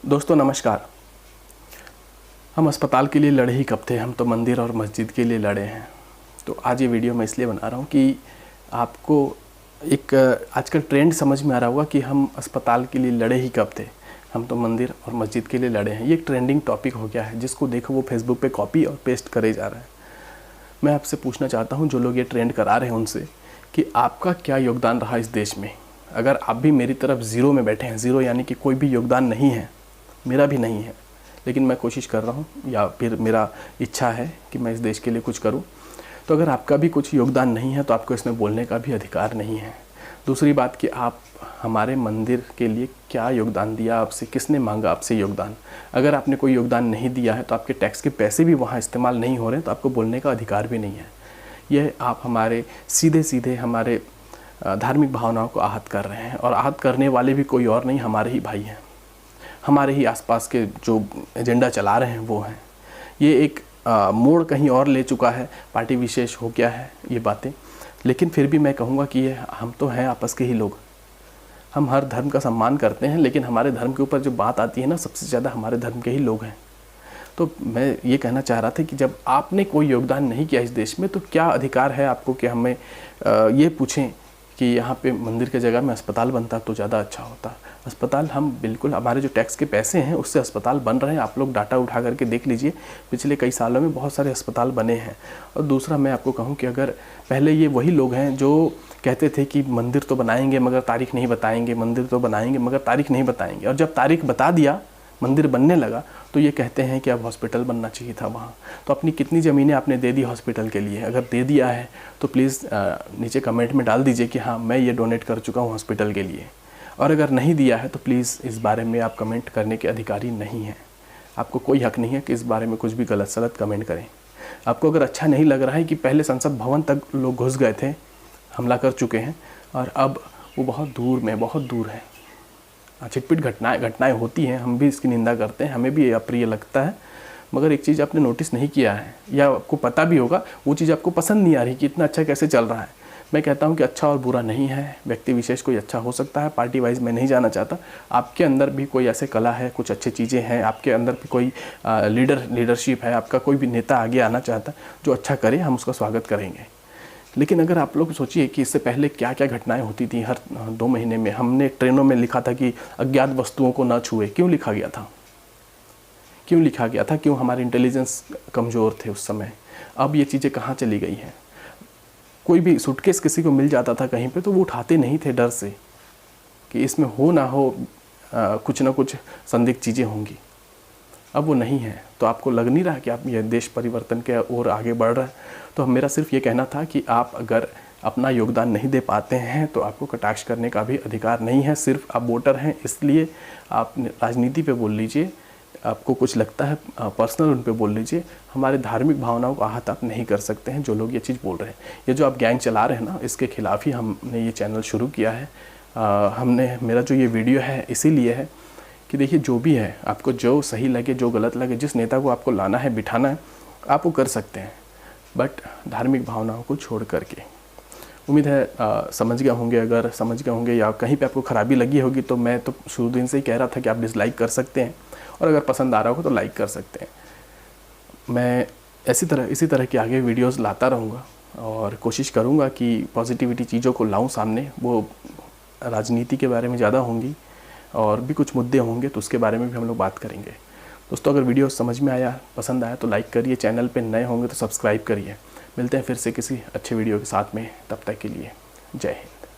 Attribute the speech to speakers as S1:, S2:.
S1: दोस्तों नमस्कार। हम अस्पताल के लिए लड़े ही कब थे, हम तो मंदिर और मस्जिद के लिए लड़े हैं। तो आज ये वीडियो मैं इसलिए बना रहा हूँ कि आपको एक आजकल ट्रेंड समझ में आ रहा होगा कि हम अस्पताल के लिए लड़े ही कब थे, हम तो मंदिर और मस्जिद के लिए लड़े हैं। ये एक ट्रेंडिंग टॉपिक हो गया है, जिसको देखो वो फेसबुक पे कॉपी और पेस्ट करे जा रहा है। मैं आपसे पूछना चाहता हूँ, जो लोग ये ट्रेंड करा रहे हैं उनसे, कि आपका क्या योगदान रहा इस देश में। अगर आप भी मेरी तरफ ज़ीरो में बैठे हैं, ज़ीरो यानी कि कोई भी योगदान नहीं है, मेरा भी नहीं है, लेकिन मैं कोशिश कर रहा हूँ या फिर मेरा इच्छा है कि मैं इस देश के लिए कुछ करूँ, तो अगर आपका भी कुछ योगदान नहीं है तो आपको इसमें बोलने का भी अधिकार नहीं है। दूसरी बात कि आप हमारे मंदिर के लिए क्या योगदान दिया, आपसे किसने मांगा आपसे योगदान। अगर आपने कोई योगदान नहीं दिया है तो आपके टैक्स के पैसे भी वहाँ इस्तेमाल नहीं हो रहे हैं, तो आपको बोलने का अधिकार भी नहीं है। यह आप हमारे सीधे सीधे हमारे धार्मिक भावनाओं को आहत कर रहे हैं, और आहत करने वाले भी कोई और नहीं, हमारे ही भाई हैं, हमारे ही आसपास के जो एजेंडा चला रहे हैं वो हैं। ये एक मोड़ कहीं और ले चुका है, पार्टी विशेष हो गया है ये बातें। लेकिन फिर भी मैं कहूँगा कि ये हम तो हैं आपस के ही लोग, हम हर धर्म का सम्मान करते हैं, लेकिन हमारे धर्म के ऊपर जो बात आती है ना, सबसे ज़्यादा हमारे धर्म के ही लोग हैं। तो मैं ये कहना चाह रहा था कि जब आपने कोई योगदान नहीं किया इस देश में, तो क्या अधिकार है आपको कि हमें ये पूछें कि यहाँ पे मंदिर के जगह में अस्पताल बनता तो ज़्यादा अच्छा होता। अस्पताल हम बिल्कुल, हमारे जो टैक्स के पैसे हैं उससे अस्पताल बन रहे हैं। आप लोग डाटा उठा करके देख लीजिए, पिछले कई सालों में बहुत सारे अस्पताल बने हैं। और दूसरा मैं आपको कहूँ कि अगर पहले ये वही लोग हैं जो कहते थे कि मंदिर तो बनाएंगे मगर तारीख नहीं बताएंगे, मंदिर तो बनाएंगे मगर तारीख नहीं बताएंगे, और जब तारीख बता दिया, मंदिर बनने लगा, तो ये कहते हैं कि अब हॉस्पिटल बनना चाहिए था वहाँ। तो अपनी कितनी ज़मीनें आपने दे दी हॉस्पिटल के लिए? अगर दे दिया है तो प्लीज़ नीचे कमेंट में डाल दीजिए कि हाँ, मैं ये डोनेट कर चुका हूँ हॉस्पिटल के लिए। और अगर नहीं दिया है तो प्लीज़ इस बारे में आप कमेंट करने के अधिकारी नहीं हैं। आपको कोई हक नहीं है कि इस बारे में कुछ भी गलत सलत कमेंट करें। आपको अगर अच्छा नहीं लग रहा है कि पहले संसद भवन तक लोग घुस गए थे, हमला कर चुके हैं, और अब वो बहुत दूर है, छिटपिट घटनाएं होती हैं, हम भी इसकी निंदा करते हैं, हमें भी ये अप्रिय लगता है। मगर एक चीज़ आपने नोटिस नहीं किया है, या आपको पता भी होगा, वो चीज़ आपको पसंद नहीं आ रही कि इतना अच्छा कैसे चल रहा है। मैं कहता हूँ कि अच्छा और बुरा नहीं है, व्यक्ति विशेष कोई अच्छा हो सकता है, पार्टी वाइज मैं नहीं जाना चाहता। आपके अंदर भी कोई ऐसे कला है, कुछ अच्छी चीज़ें हैं, आपके अंदर भी कोई लीडरशिप है, आपका कोई भी नेता आगे आना चाहता जो अच्छा करे, हम उसका स्वागत करेंगे। लेकिन अगर आप लोग सोचिए कि इससे पहले क्या क्या घटनाएं होती थी। हर 2 महीने में हमने ट्रेनों में लिखा था कि अज्ञात वस्तुओं को न छुए। क्यों लिखा गया था? क्यों हमारे इंटेलिजेंस कमज़ोर थे उस समय? अब ये चीज़ें कहाँ चली गई हैं? कोई भी सूटकेस किसी को मिल जाता था कहीं पे, तो वो उठाते नहीं थे डर से कि इसमें हो ना हो कुछ ना कुछ संदिग्ध चीज़ें होंगी। अब वो नहीं है, तो आपको लग नहीं रहा कि आप ये देश परिवर्तन के ओर आगे बढ़ रहा है। तो मेरा सिर्फ ये कहना था कि आप अगर अपना योगदान नहीं दे पाते हैं तो आपको कटाक्ष करने का भी अधिकार नहीं है। सिर्फ आप वोटर हैं, इसलिए आप राजनीति पे बोल लीजिए, आपको कुछ लगता है पर्सनल उन पे बोल लीजिए। हमारे धार्मिक भावनाओं को आहत आप नहीं कर सकते हैं, जो लोग ये चीज़ बोल रहे हैं। ये जो आप गैंग चला रहे हैं ना, इसके खिलाफ़ ही हमने ये चैनल शुरू किया है। मेरा जो ये वीडियो है इसीलिए है कि देखिए, जो भी है, आपको जो सही लगे, जो गलत लगे, जिस नेता को आपको लाना है, बिठाना है, आप वो कर सकते हैं, बट धार्मिक भावनाओं को छोड़ करके। उम्मीद है समझ गए होंगे। अगर समझ गए होंगे या कहीं पे आपको ख़राबी लगी होगी, तो मैं तो शुरू दिन से ही कह रहा था कि आप डिसलाइक कर सकते हैं, और अगर पसंद आ रहा होगा तो लाइक कर सकते हैं। मैं इसी तरह की आगे वीडियोस लाता रहूँगा, और कोशिश करूँगा कि पॉजिटिविटी चीज़ों को लाऊँ सामने। वो राजनीति के बारे में ज़्यादा होंगी, और भी कुछ मुद्दे होंगे तो उसके बारे में भी हम लोग बात करेंगे। दोस्तों, अगर वीडियो समझ में आया, पसंद आया तो लाइक करिए, चैनल पे नए होंगे तो सब्सक्राइब करिए। मिलते हैं फिर से किसी अच्छे वीडियो के साथ में, तब तक के लिए जय हिंद।